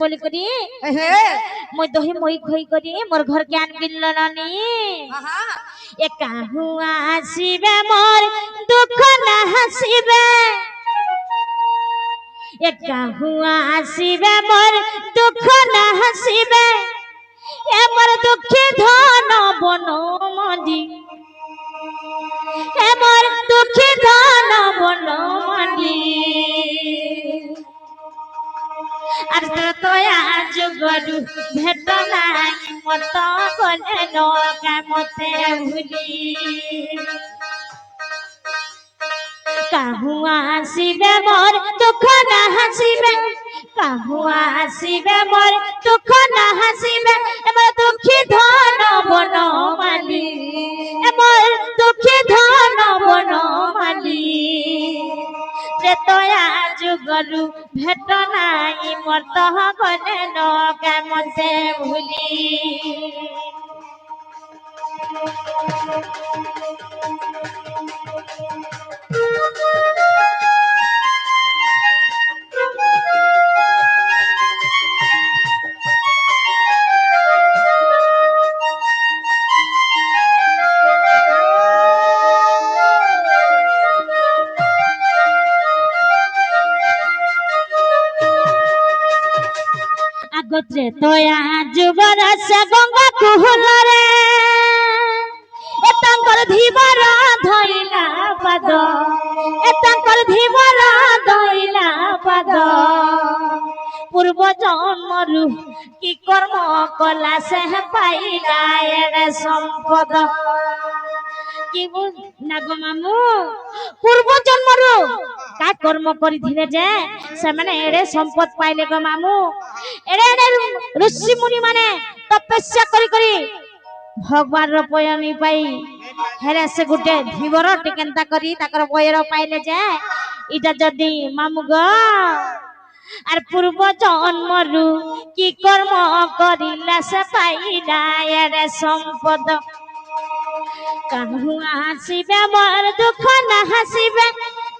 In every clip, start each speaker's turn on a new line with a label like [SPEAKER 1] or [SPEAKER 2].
[SPEAKER 1] बोली करी মই দহি মই খই করি মোর ঘর জ্ঞান বিল্ল নানি একা হুয়া আসিবে মোর দুঃখ না হাসিবে একা হুয়া আসিবে মোর দুঃখ না হাসিবে এমর দুঃখে ধন বন মদি এমর দুঃখে ধন বন মদি আর তোয়া যুগরু ভেট নাই মত গলে নৌকা মতে ভুলি কাহু আসিবে মোর দুঃখ না হাসিবে কাহু আসিবে মোর দুঃখ না হাসিবে এবার দুঃখী ধন বন মালি এবার দুঃখী ধন বন মালি ত্রেতয়া যুগরু ভেট নাই মত গলে নৌকা মতে ভুলি আগত্রে তয়া যুগর সে গঙ্গা কুহুলরে এ তাঙ্কর ধীবর ধইলা পাদ এ তাঙ্কর ধীবর ধইলা পাদ পূর্ব জন্মরু কি কর্ম কলা সে পাইলা এরে সম্পদ কি না গো মামু পূর্ব জন্মরু কা কর্ম করিছিলে যে সেমানে এড়ে সম্পদ পাইলে গো মামু এড়ে এড়ে ঋষি মুনি মানে তপস্যা করি করি ভগবান র পয়নি পাই হেরে সে গুটে ধীবর টিকেন্তা করি তাকর পয়র পাইলে যে ইটা যদি মামু গো আর পূর্ব জন্মরু কি কর্ম করিলা সে পাইলা এড়ে সম্পদ কাহু আসিবে মোর দুঃখ না হাসিবে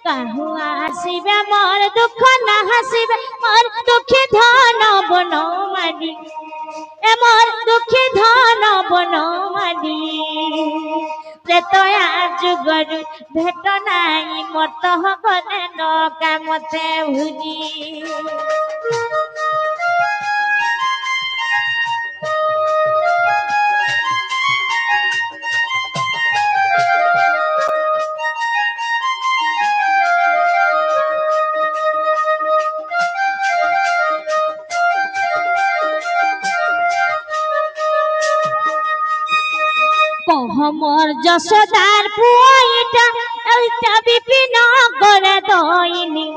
[SPEAKER 1] কাহু আসিবে মোর দুঃখ না হাসিবে মোর দুঃখী ধন বন মালি এ মোর দুঃখী ধন বন মালি ত্রেতয়া যুগরু ভেট নাই মত গলে নৌকা মতে ভুলি কহমর যশোদার পুয়াইটা এইটা বিপিন করে দইনি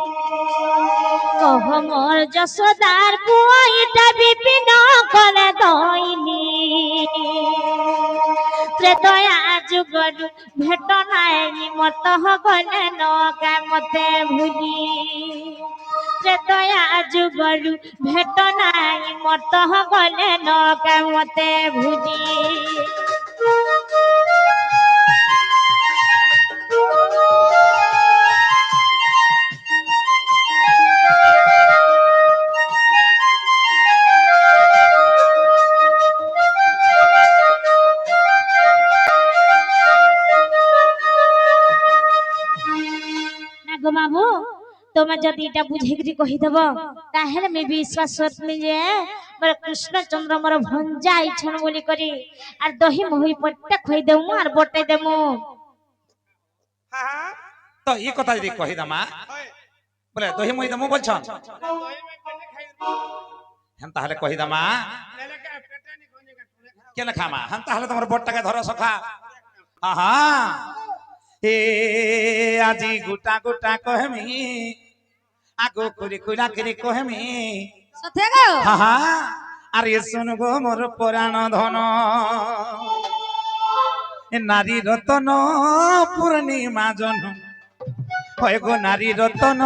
[SPEAKER 1] কহমর যশোদার পুয়াইটা বিপিন করে দইনি ত্রেতয়া যুগরু ভেট নাই মত গলে নৌকা মতে ভুলি ত্রেতয়া যুগরু ভেট নাই মত গলে নৌকা মতে ভুলি গো মামু তোমার যদি এটা বুঝেকি কহিদেব তাহলে আমি বিশ্বাস করমি যে মোর কৃষ্ণচন্দ্র মোর ভঞ্জা ইচ্ছন বলি করি আর দহি মহি পট্টা খই দেমু আর বটাই দেমু
[SPEAKER 2] তো এই কথা যদি কহিদামা বলে দহি মহি দেমু বলছন হেন তাহলে কহিদামা কেন খামা হেন তাহলে তোমার বটটাকে ধরো সখা আহা হে আজি গোটা গোটা কহেমি আগো করে কইরা করে কহেমি
[SPEAKER 1] সথে গো
[SPEAKER 2] হা আর এ শুনব মোর পুরাণ ধন নারী রতন পূর্ণিমা জন হয় গো নারী রতন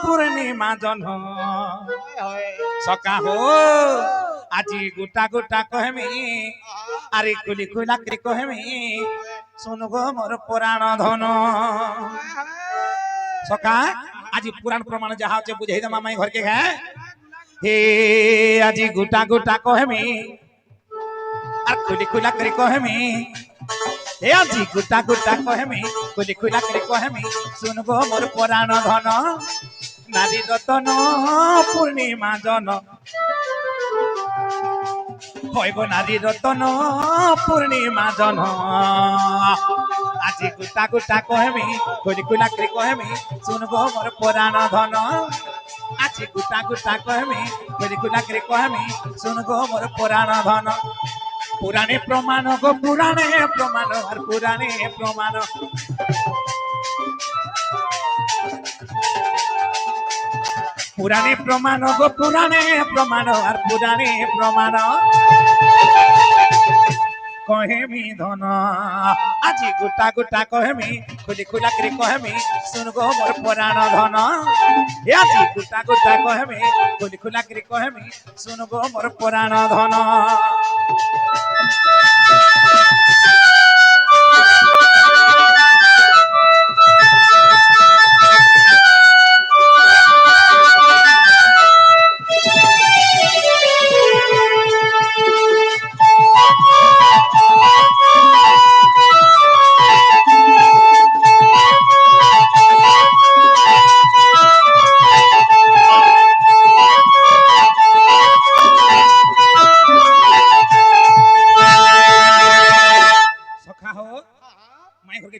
[SPEAKER 2] পূর্ণিমা জন সকা হো আজি গোটা গোটা কহেমি আরে কুলি কুলা করে কহেমি শুনু গো মোর পুরাণ ধন সকা আজি পুরাণ প্রমাণ যাহা হচ্ছে বুঝাই দে মামাই ঘর के है हे আজি গোটা গোটা কহেমি আর খুলি খুলা করে কহেমি হে আজি গোটা গোটা কহেমি খুলি খুলা করে কহেমি শুনবো মোর পুরাণ ধন নারী রতন পূর্ণিমা জন হইব নারী রতন পূর্ণিমা জন আজি গোটা গোটা কহেমি খুলি খুলা করে কহেমি শুনবো মোর পুরাণ ধন আজি গোটা গোটা কহেমি খুলি খুলা করে কহেমি শুনবো মোর পুরাণ ধন পুরাণে প্রমাণ গো পুরাণে প্রমাণ আর পুরাণে প্রমাণ পুরাণে প্রমাণ গো পুরাণে প্রমাণ আর পুরাণে প্রমাণ কহেমি ধন আজি গোটা গোটা কহেমি খুলি খুলা করে কহেমি শুনগো মোর পুরাণ ধন আজি গোটা গোটা কহেমি খুলি খুলা করে কহেমি শুনগো মোর পুরাণ ধন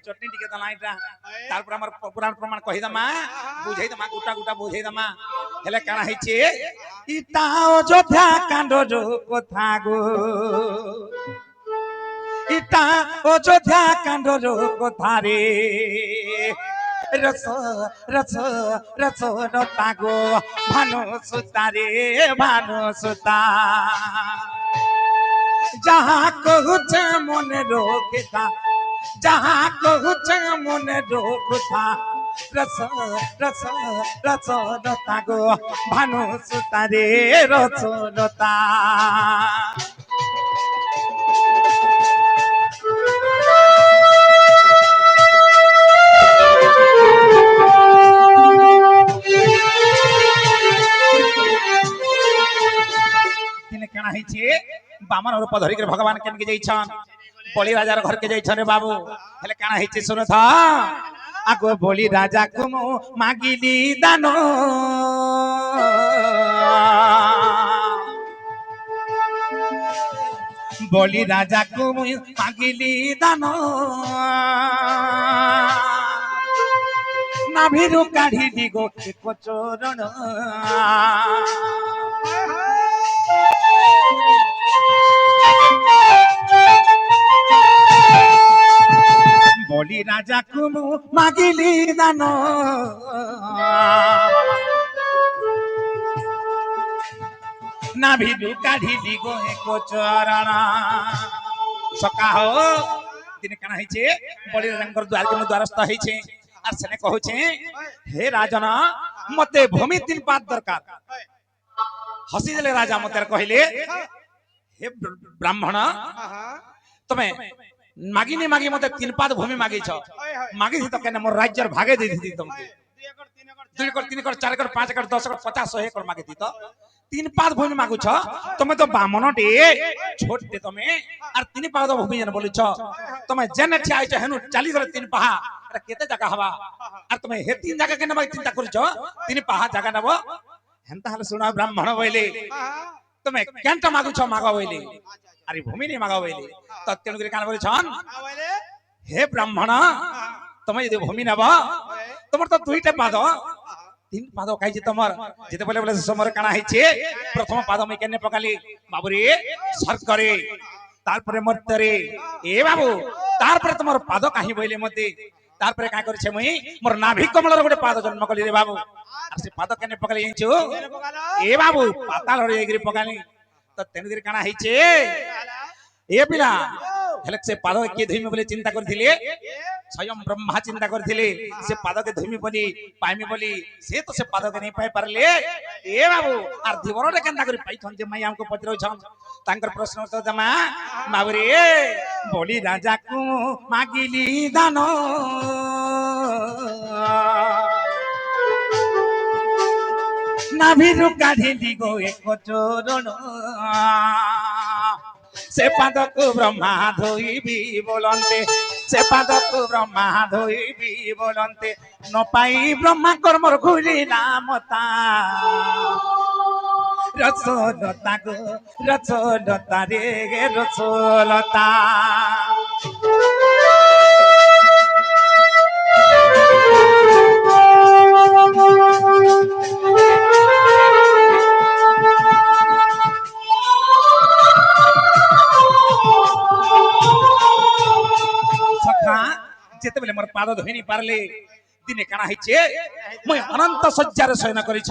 [SPEAKER 2] চটনি টিকে দলা এটা তারপর আমার পুরাণ প্রমাণ কহি দমা বুঝাই দমা গোটা গোটা বুঝাই দমা হেলে কানা হইছে ইতা অযোধ্যা কাণ্ডর কথা গো ইতা অযোধ্যা কাণ্ডর কথা রে রস রস রস রতা গো ভানু সুতা রে ভানু সুতা যাহা কহুছে মনে রোখেতা যাহা কহুছে মনে রোখতা রস রস রস রতা গো ভানু সুতা রে রস রতা কেনা হয়েছে বামন রূপ ধরিক ভগবান কেনকে যাইছন বলি রাজার ঘরকে যাইছন রে বাবু হেলে কেনা হয়েছে শুনো থা আগো বলি রাজা কুমু মাগিলি দান বলি রাজা কুমু মাগিলি দান নাভিরু কাঢ়ি দিগো এক চরণ বলি রাজা কুমু মাগিলি দান নাভিরু কাঢ়ি দিগো এক চরণ সকাহ দিনে কানা হইছে বলি রাজাঙ্কর দ্বারকে দ্বারস্থ হইছে আর সেনে কହୁছে হে রাজন মতে ভূমি 3 পাত দরকার হসি দেলে রাজা মতে কহিলে হে ব্রাহ্মণ তুমি মাগিনি মাগি মতে 3 পাত ভূমি মাগিছ মাগিছি তো কেন মোর রাজ্যের ভাগে দেই দিতি তোমাকে 2 acre 3 acre 4 acre 5 acre 10 acre 50 100 acre মাগি দিত 3 পাত ভূমি মাগুছ তুমি তো বামনটি ছোটতে তুমি আর 3 পাত ভূমি যেন বলিছ তুমি যেন ঠিয়া আইছ হেনু চালি গলে 3 পাহা এটা কেতে জায়গা হবা আর তুমি হে 3 জায়গা কেন চিন্তা করিছ 3 পাহা জায়গা নেব হেনতা হলে শুনা ব্রাহ্মণ বইলে তুমি কেনটা মাগুছ মাগা বইলে আরে ভূমি নি মাগা বইলে তো তেন করে কান বলিছন হে ব্রাহ্মণ তুমি যদি ভূমি নেব তোমার তো 2টা পাদ 3 পাদ খাইছে তোমার যেতে বলে বলে সমর কানা হইছে প্রথম পাদ আমি কেনে পকালি বাবুরে সরকারে তারপরে মর্তরে এ বাবু তারপরে তোমার পাদ কাহি বইলে মতে তারপরে কা করছে মুই মোর নাভি কমলর গোটে পাদ জন্ম কলি রে বাবু আর সে পাদ কেনে পকালি জানিছো এ বাবু পাতাল রে এগরি পকালি তো তেনগির কানা হইছে এ পিলা হেলে সে পাদ কে ধইমি বলে চিন্তা করथिले स्वयं ब्रह्मा चिंता करथिले से पाद के धइमी बली पाइमी बली से तो से पाद के नहीं पाई परले ए बाबू आर दिवरो रे केनता करी पाइथन जे माई हमको पत्र छम तांकर प्रश्न उत्तर जमा बाबूरे बोली राजा को मागिली दान নাভিରୁ କାଢିଲି ଗୋ ଏକ ଚରଣ ସେ ପାଦକୁ ବ୍ରହ୍ମା ଧୋଇବି ବୋଲନ୍ତେ ସେ ପାଦକୁ ବ୍ରହ୍ମା ଧୋଇବି ବୋଲନ୍ତେ ନ ପାଇ ବ୍ରହ୍ମା କର୍ମର ଘୁରିଲା ମତା ରସୋଲତା ଗୋ ରସୋଲତା ରେ ରସୋଲତା যেতেবেলে মোর পাদ ধইনি পারলে দিনে কানা হইছে মই অনন্ত শয্যারে শয়ন করিছ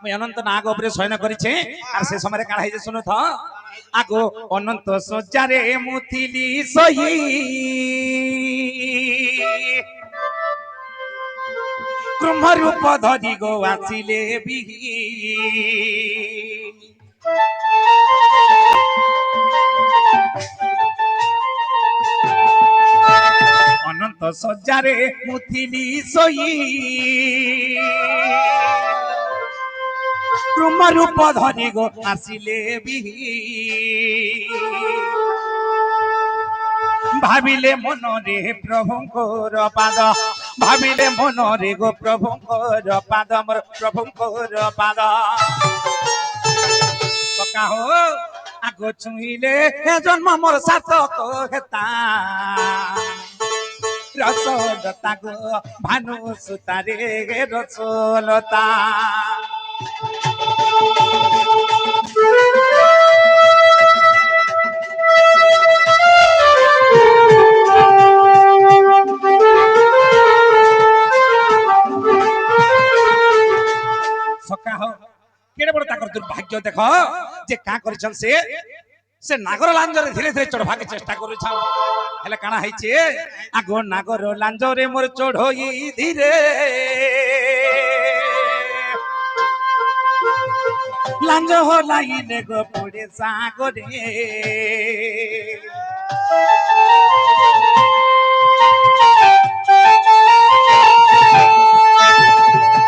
[SPEAKER 2] মই অনন্ত নাগ উপরে শয়ন করিছে আর সে সময় কানা হইছে শুনো তো আগো অনন্ত শয্যারে মুথিলি সই ব্রহ্ম রূপ ধরি গো আসিলে বিহি অনন্ত শয্যারে মুথিলি সই ব্রহ্ম রূপ ধরি গো আসিলে বিহি ভাবিলে মনরে প্রভুঙ্কর পাদ ভাবিলে মনরে গো প্রভুঙ্কর পাদ মোর প্রভুঙ্কর পাদ সকা হো আগো ছুঁইলে জন্ম মোর সার্থক হেতা রসলতা গো ভানু সুতারে রসলতা সকা হো কেড়ে বড় তাকর দুর্ভাগ্য দেখ যে কা করিছন সে নাগর লাঞ্জরে ধীরে ধীরে চড়ভাকে চেষ্টা করেছ হেলে কানা হইছে আগো নাগর লাঞ্জরে মোর চড়ই ধীরে লাঞ্জ হলাইলে গো পড়ে সাগরে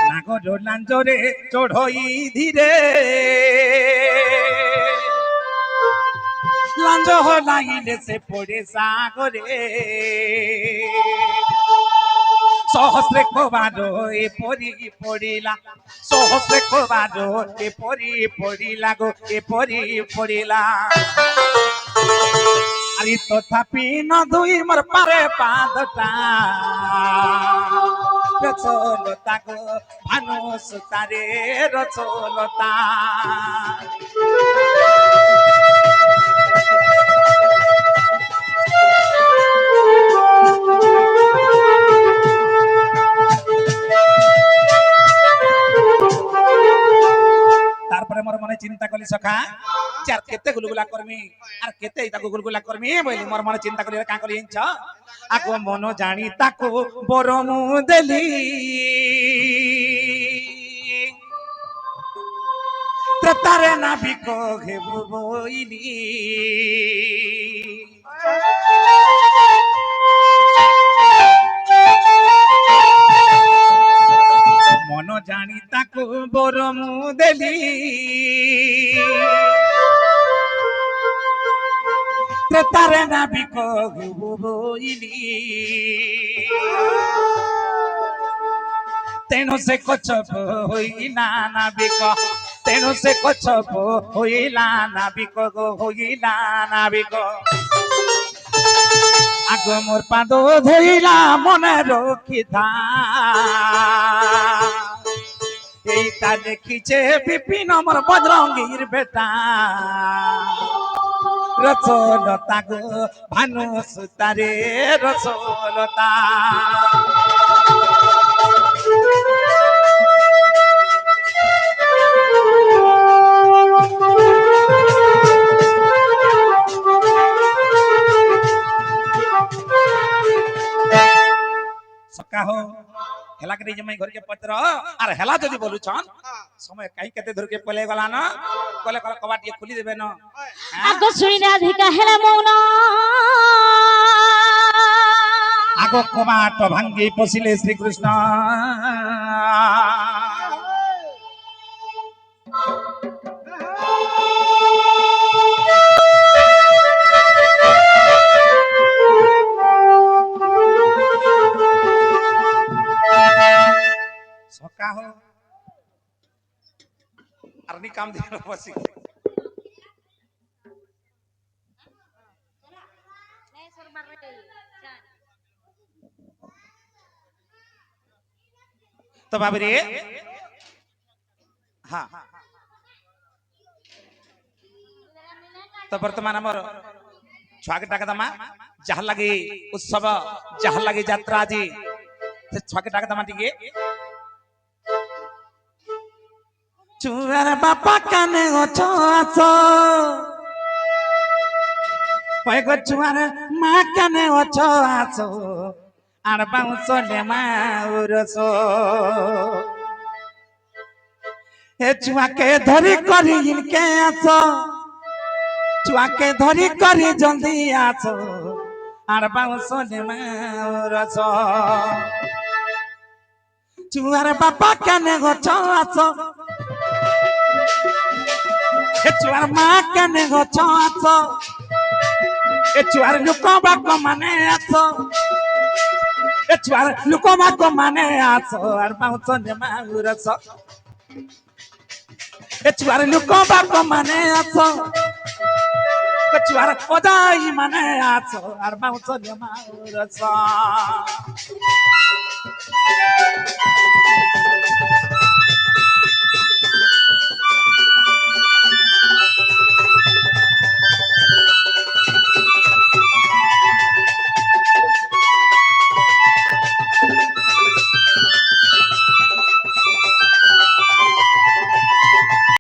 [SPEAKER 2] নাগর লাঞ্জরে চড়ই ধীরে লাঞ্জ হলাইলে সে পড়ে সাগরে সহস্রে খোবারো এ পরি পড়িলা সহস্রে খোবারো এ পরি পড়িলা গো এ পরি পড়িলা আরে তথাপি ন ধুই মোর পারে পাদটা রচলতা গো ভানু সুতারে রচলতা তারপরে মোর মনে চিন্তা কলি সখা যে আর কেতে গুলগুলা করমি আর কেতে তাকু গুলগুলা করমি বলি মোর মনে চিন্তা কলি কা কলি ইঞ্চ আগো মন জানি তাকু বরমু দেলি তারে নাবিক ঘেবু বইলি মন জানি তাকু বরমু দেলি তারে নাবিক ঘেবু বইলি তেণু সে কচ্ছপ হইলা নাবিক তেণু সে কচ্ছপ হইলা নাবিক গো হইলা নাবিক আগ মোর পাদ ধইলা মনে রক্ষিথা এইটা দেখিছে বিপিন মোর বজরঙ্গীর বেটা রসলতা গো ভানু সুতারে রসলতা সকা হো হেলা কে জমাই ঘরকে পত্র আর হেলা যদি বলুছন সময় কাই কেতে ধরকে পলে গলা না কলে কলে কবাট দিয়ে খুলি দেবে না
[SPEAKER 1] আগো শুনি রাধিকা হেলা মৌন
[SPEAKER 2] আগো কবাট ভাঙ্গি পশিলে শ্রীকৃষ্ণ আপনি কাম দিয়ে বসি তো ভাবি রে হ্যাঁ তো বর্তমান আমার ছুয়াকে ডাকা দামা যাহা লাগি উৎসব যাহা লাগি যাত্রা আজি সে ছুয়াকে ডাকা দামা টিকে চুয়ার বাপা কানে অছ আছ কয় গো চুয়ার মা কানে অছ আছ আর বাউস লে মাউরস হে চুয়াকে ধরি করি ইনকে আছ চুয়াকে ধরি করি জলদি আছ আর বাউস লে মাউরস চুয়ার বাপা কানে অছ আছ এ চুয়ার মা কানে অছ আছ এ চুয়ার লোক বাক মানে আছ এ চুয়ার লোক বাক মানে আছ আর বাউস লে মাউরস এ চুয়ার লোক বাক মানে আছ এ চুয়ার ওদাই মানে আছ আর বাউস লে মাউরস